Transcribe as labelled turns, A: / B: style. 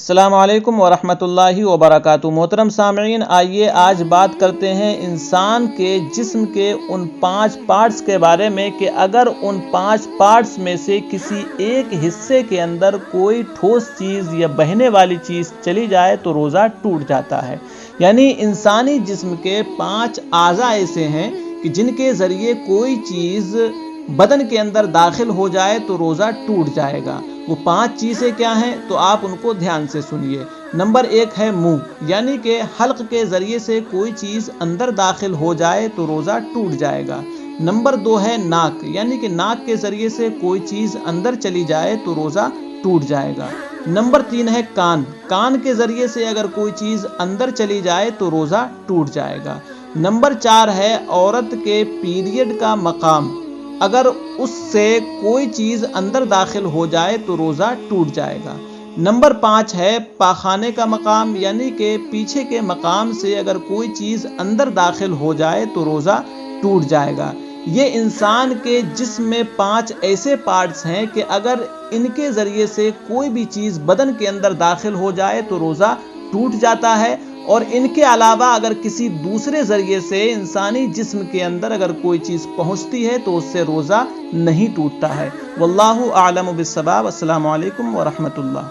A: السلام علیکم ورحمۃ اللہ وبرکاتہ۔ محترم سامعین، آئیے آج بات کرتے ہیں انسان کے جسم کے ان 5 پارٹس کے بارے میں کہ اگر ان 5 پارٹس میں سے کسی ایک حصے کے اندر کوئی ٹھوس چیز یا بہنے والی چیز چلی جائے تو روزہ ٹوٹ جاتا ہے۔ یعنی انسانی جسم کے 5 اعضاء ایسے ہیں کہ جن کے ذریعے کوئی چیز بدن کے اندر داخل ہو جائے تو روزہ ٹوٹ جائے گا۔ وہ 5 چیزیں کیا ہیں تو آپ ان کو دھیان سے سنیے۔ نمبر 1 ہے منہ، یعنی کہ حلق کے ذریعے سے کوئی چیز اندر داخل ہو جائے تو روزہ ٹوٹ جائے گا۔ نمبر 2 ہے ناک، یعنی کہ ناک کے ذریعے سے کوئی چیز اندر چلی جائے تو روزہ ٹوٹ جائے گا۔ نمبر 3 ہے کان، کان کے ذریعے سے اگر کوئی چیز اندر چلی جائے تو روزہ ٹوٹ جائے گا۔ نمبر 4 ہے عورت کے پیریڈ کا مقام، اگر اس سے کوئی چیز اندر داخل ہو جائے تو روزہ ٹوٹ جائے گا۔ نمبر 5 ہے پاخانے کا مقام، یعنی کہ پیچھے کے مقام سے اگر کوئی چیز اندر داخل ہو جائے تو روزہ ٹوٹ جائے گا۔ یہ انسان کے جسم میں 5 ایسے پارٹس ہیں کہ اگر ان کے ذریعے سے کوئی بھی چیز بدن کے اندر داخل ہو جائے تو روزہ ٹوٹ جاتا ہے، اور ان کے علاوہ اگر کسی دوسرے ذریعے سے انسانی جسم کے اندر اگر کوئی چیز پہنچتی ہے تو اس سے روزہ نہیں ٹوٹتا ہے۔ واللہ اعلم بالصواب۔ السلام علیکم ورحمۃ اللہ۔